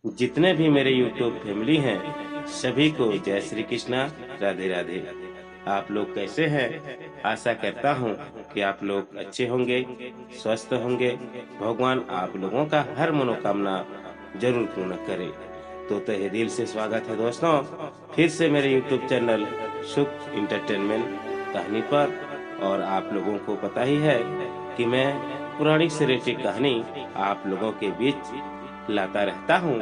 जितने भी मेरे YouTube फैमिली हैं, सभी को जय श्री कृष्णा, राधे राधे। आप लोग कैसे हैं? आशा करता हूँ कि आप लोग अच्छे होंगे, स्वस्थ होंगे। भगवान आप लोगों का हर मनोकामना जरूर पूर्ण करे। तो तहे दिल से स्वागत है दोस्तों, फिर से मेरे YouTube चैनल सुख इंटरटेनमेंट कहानी पर। और आप लोगों को पता ही है कि मैं पुरानी से रिलेटेड कहानी आप लोगों के बीच लाता रहता हूँ।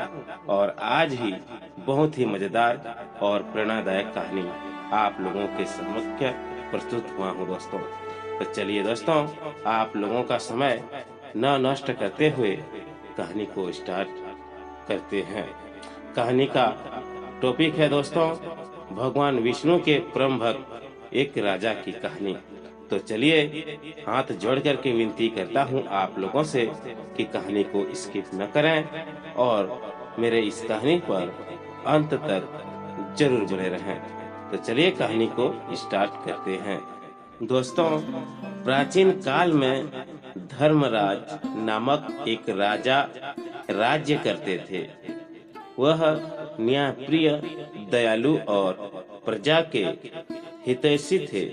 और आज ही बहुत ही मजेदार और प्रेरणादायक कहानी आप लोगों के समक्ष प्रस्तुत हुआ हूँ दोस्तों। तो चलिए दोस्तों, आप लोगों का समय न नष्ट करते हुए कहानी को स्टार्ट करते हैं। कहानी का टॉपिक है दोस्तों, भगवान विष्णु के परम भक्त एक राजा की कहानी। तो चलिए, हाथ जोड़ करके विनती करता हूँ आप लोगों से कि कहानी को स्किप न करें और मेरे इस कहानी पर अंत तक जरूर बने रहें। तो चलिए कहानी को स्टार्ट करते हैं दोस्तों। प्राचीन काल में धर्मराज नामक एक राजा राज्य करते थे। वह न्यायप्रिय, दयालु और प्रजा के हितैषी थे।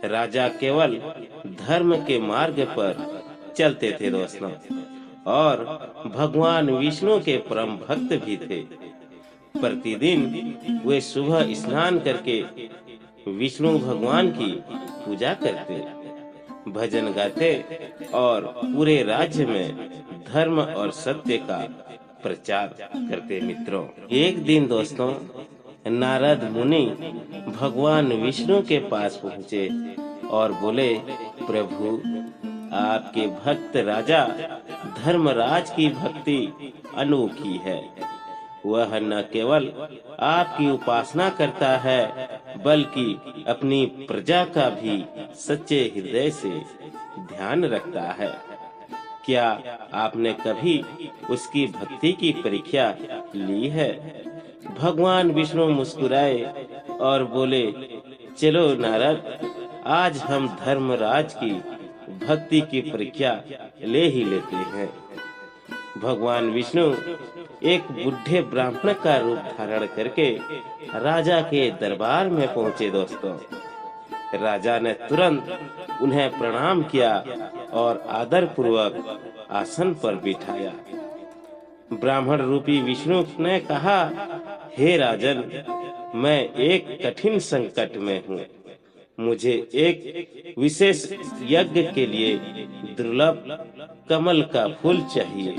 राजा केवल धर्म के मार्ग पर चलते थे दोस्तों, और भगवान विष्णु के परम भक्त भी थे। प्रतिदिन वे सुबह स्नान करके विष्णु भगवान की पूजा करते, भजन गाते और पूरे राज्य में धर्म और सत्य का प्रचार करते। मित्रों, एक दिन दोस्तों, नारद मुनि भगवान विष्णु के पास पहुँचे और बोले, प्रभु, आपके भक्त राजा धर्मराज की भक्ति अनोखी है। वह न केवल आपकी उपासना करता है, बल्कि अपनी प्रजा का भी सच्चे हृदय से ध्यान रखता है। क्या आपने कभी उसकी भक्ति की परीक्षा ली है? भगवान विष्णु मुस्कुराए और बोले, चलो नारद, आज हम धर्मराज की भक्ति की परीक्षा ले ही लेते हैं। भगवान विष्णु एक बुढ़े ब्राह्मण का रूप धारण करके राजा के दरबार में पहुंचे दोस्तों। राजा ने तुरंत उन्हें प्रणाम किया और आदर पूर्वक आसन पर बिठाया। ब्राह्मण रूपी विष्णु ने कहा, हे राजन, मैं एक कठिन संकट में हूँ। मुझे एक विशेष यज्ञ के लिए दुर्लभ कमल का फूल चाहिए,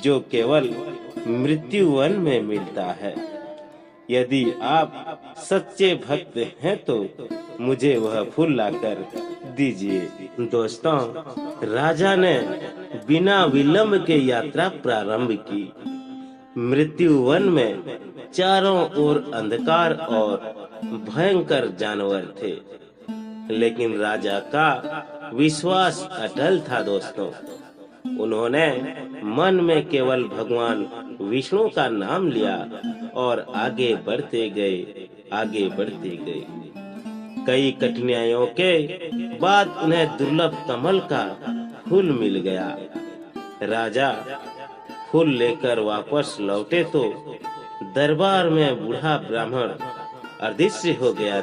जो केवल मृत्यु वन में मिलता है। यदि आप सच्चे भक्त हैं तो मुझे वह फूल लाकर दीजिए। दोस्तों, राजा ने बिना विलंब के यात्रा प्रारंभ की। मृत्यु वन में चारों ओर अंधकार और भयंकर जानवर थे, लेकिन राजा का विश्वास अटल था दोस्तों। उन्होंने मन में केवल भगवान विष्णु का नाम लिया और आगे बढ़ते गए। कई कठिनाइयों के बाद उन्हें दुर्लभ कमल का फूल मिल गया। राजा फूल लेकर वापस लौटे तो दरबार में बूढ़ा ब्राह्मण अदृश्य हो गया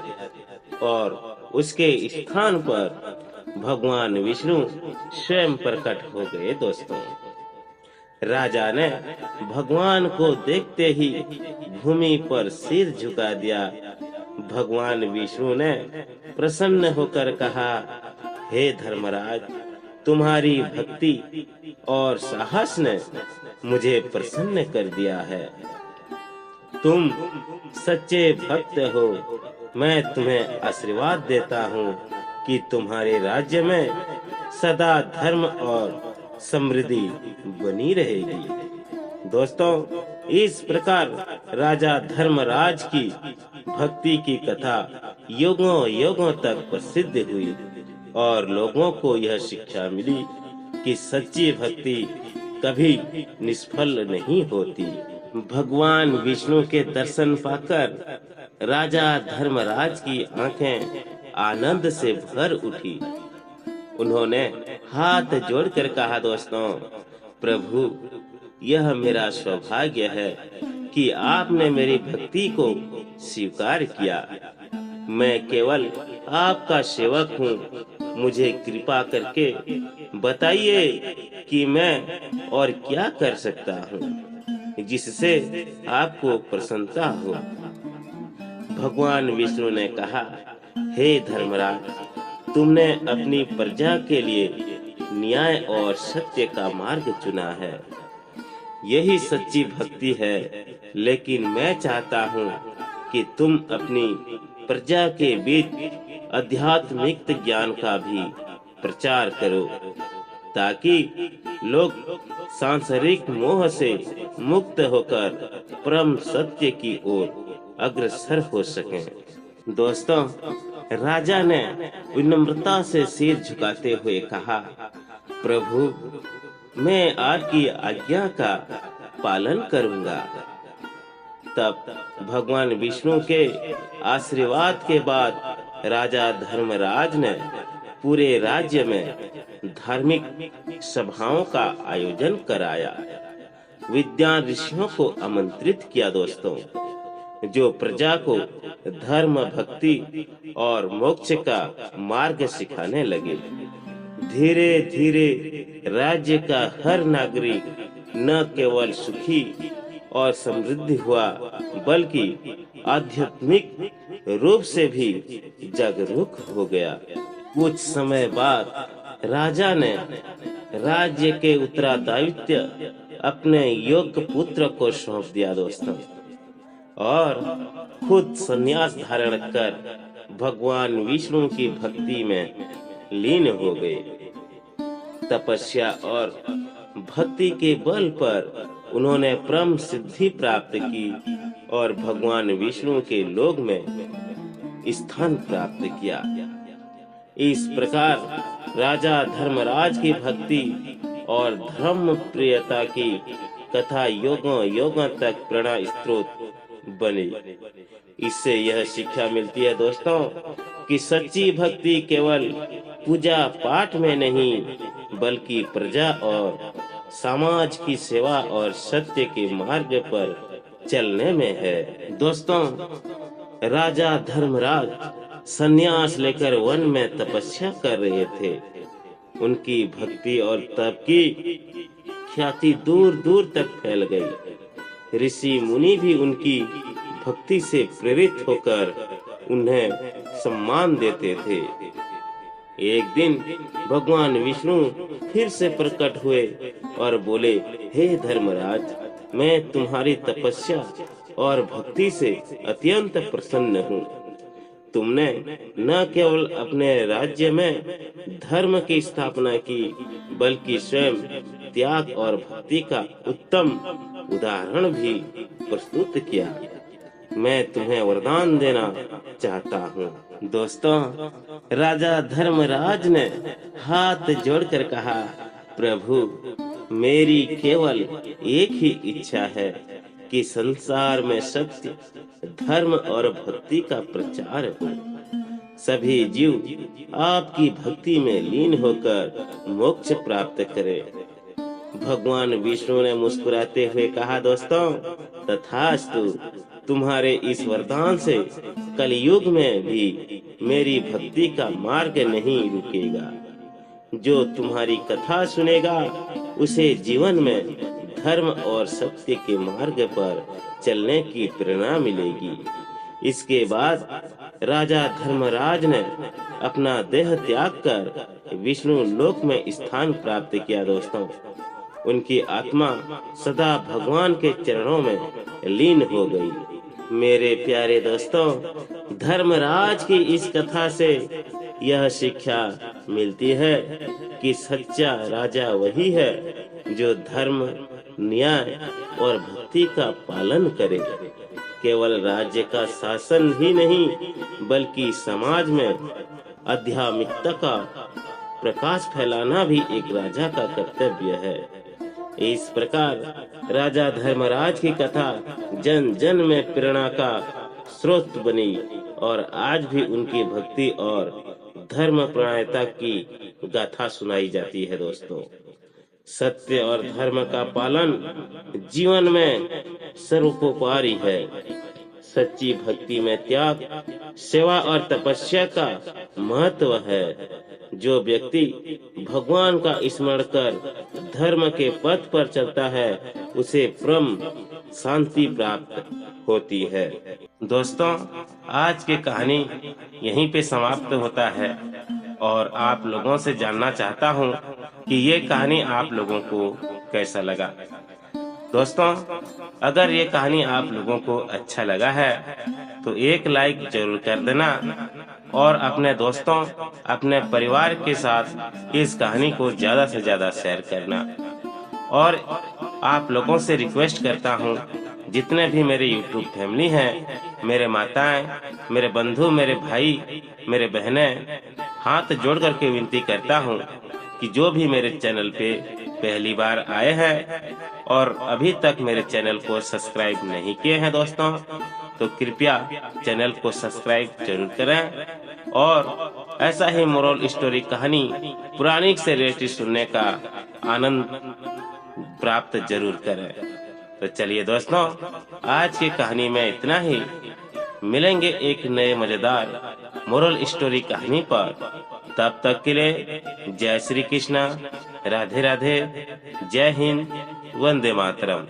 और उसके स्थान पर भगवान विष्णु स्वयं प्रकट हो गए दोस्तों। राजा ने भगवान को देखते ही भूमि पर सिर झुका दिया। भगवान विष्णु ने प्रसन्न होकर कहा, हे धर्मराज, तुम्हारी भक्ति और साहस ने मुझे प्रसन्न कर दिया है। तुम सच्चे भक्त हो। मैं तुम्हें आशीर्वाद देता हूँ कि तुम्हारे राज्य में सदा धर्म और समृद्धि बनी रहेगी। दोस्तों, इस प्रकार राजा धर्मराज की भक्ति की कथा युगों युगों तक प्रसिद्ध हुई और लोगों को यह शिक्षा मिली कि सच्ची भक्ति कभी निष्फल नहीं होती। भगवान विष्णु के दर्शन पाकर राजा धर्मराज की आंखें आनंद से भर उठी। उन्होंने हाथ जोड़कर कहा, दोस्तों, प्रभु, यह मेरा सौभाग्य है कि आपने मेरी भक्ति को स्वीकार किया। मैं केवल आपका सेवक हूँ। मुझे कृपा करके बताइए कि मैं और क्या कर सकता हूँ जिससे आपको प्रसन्नता हो। भगवान विष्णु ने कहा, हे धर्मराज, तुमने अपनी प्रजा के लिए न्याय और सत्य का मार्ग चुना है। यही सच्ची भक्ति है, लेकिन मैं चाहता हूँ कि तुम अपनी प्रजा के बीच आध्यात्मिक ज्ञान का भी प्रचार करो, ताकि लोग सांसारिक मोह से मुक्त होकर परम सत्य की ओर अग्रसर हो सकें। दोस्तों, राजा ने विनम्रता से सिर झुकाते हुए कहा, प्रभु, मैं आपकी आज्ञा का पालन करूंगा। तब भगवान विष्णु के आशीर्वाद के बाद राजा धर्मराज ने पूरे राज्य में धार्मिक सभाओं का आयोजन कराया। विद्वान ऋषियों को आमंत्रित किया दोस्तों, जो प्रजा को धर्म, भक्ति और मोक्ष का मार्ग सिखाने लगे। धीरे धीरे राज्य का हर नागरिक न केवल सुखी और समृद्धि हुआ, बल्कि आध्यात्मिक रूप से भी जागरूक हो गया। कुछ समय बाद राजा ने राज्य के उत्तरदायित्व अपने योग्य पुत्र को सौंप दिया दोस्तों, और खुद संन्यास धारण कर भगवान विष्णु की भक्ति में लीन हो गए। तपस्या और भक्ति के बल पर उन्होंने परम सिद्धि प्राप्त की और भगवान विष्णु के लोक में स्थान प्राप्त किया। इस प्रकार राजा धर्मराज की भक्ति और धर्म प्रियता की कथा योगों योगों तक प्रेरणा स्रोत बनी। इससे यह शिक्षा मिलती है दोस्तों कि सच्ची भक्ति केवल पूजा पाठ में नहीं, बल्कि प्रजा और समाज की सेवा और सत्य के मार्ग पर चलने में है। दोस्तों, राजा धर्मराज संन्यास लेकर वन में तपस्या कर रहे थे। उनकी भक्ति और तप की ख्याति दूर दूर तक फैल गई। ऋषि मुनि भी उनकी भक्ति से प्रेरित होकर उन्हें सम्मान देते थे। एक दिन भगवान विष्णु फिर से प्रकट हुए और बोले, हे धर्मराज, मैं तुम्हारी तपस्या और भक्ति से अत्यंत प्रसन्न हूँ। तुमने न केवल अपने राज्य में धर्म की स्थापना की, बल्कि स्वयं त्याग और भक्ति का उत्तम उदाहरण भी प्रस्तुत किया। मैं तुम्हें वरदान देना चाहता हूँ। दोस्तों, राजा धर्मराज ने हाथ जोड़कर कहा, प्रभु, मेरी केवल एक ही इच्छा है कि संसार में सत्य, धर्म और भक्ति का प्रचार हो। सभी जीव आपकी भक्ति में लीन होकर मोक्ष प्राप्त करें। भगवान विष्णु ने मुस्कुराते हुए कहा, दोस्तों, तथास्तु। तुम्हारे इस वरदान से कलयुग में भी मेरी भक्ति का मार्ग नहीं रुकेगा। जो तुम्हारी कथा सुनेगा उसे जीवन में धर्म और सत्य के मार्ग पर चलने की प्रेरणा मिलेगी। इसके बाद राजा धर्मराज ने अपना देह त्याग कर विष्णु लोक में स्थान प्राप्त किया। दोस्तों, उनकी आत्मा सदा भगवान के चरणों में लीन हो गई। मेरे प्यारे दोस्तों, धर्मराज की इस कथा से यह शिक्षा मिलती है कि सच्चा राजा वही है जो धर्म, न्याय और भक्ति का पालन करे। केवल राज्य का शासन ही नहीं, बल्कि समाज में आध्यात्मिकता का प्रकाश फैलाना भी एक राजा का कर्तव्य है। इस प्रकार राजा धर्मराज की कथा जन जन में प्रेरणा का स्रोत बनी और आज भी उनकी भक्ति और धर्म परायणता की गाथा सुनाई जाती है। दोस्तों, सत्य और धर्म का पालन जीवन में सर्वोपरि है। सच्ची भक्ति में त्याग, सेवा और तपस्या का महत्व है। जो व्यक्ति भगवान का स्मरण कर धर्म के पथ पर चलता है, उसे परम शांति प्राप्त होती है। दोस्तों, आज की कहानी यहीं पे समाप्त होता है और आप लोगों से जानना चाहता हूँ कि ये कहानी आप लोगों को कैसा लगा। दोस्तों, अगर ये कहानी आप लोगों को अच्छा लगा है तो एक लाइक जरूर कर देना और अपने दोस्तों, अपने परिवार के साथ इस कहानी को ज्यादा से ज्यादा शेयर करना। और आप लोगों से रिक्वेस्ट करता हूँ, जितने भी मेरे YouTube फैमिली हैं, मेरे माताएं, मेरे बंधु, मेरे भाई, मेरे बहनें, हाथ जोड़ करके विनती करता हूँ कि जो भी मेरे चैनल पे पहली बार आए हैं और अभी तक मेरे चैनल को सब्सक्राइब नहीं किए हैं दोस्तों, तो कृपया चैनल को सब्सक्राइब जरूर करें और ऐसा ही मोरल स्टोरी कहानी पुरानी से रिलेटेड सुनने का आनंद प्राप्त जरूर करें। तो चलिए दोस्तों, आज की कहानी में इतना ही। मिलेंगे एक नए मजेदार मोरल स्टोरी कहानी पर। तब तक के लिए जय श्री कृष्णा, राधे राधे, जय हिंद, वंदे मातरम।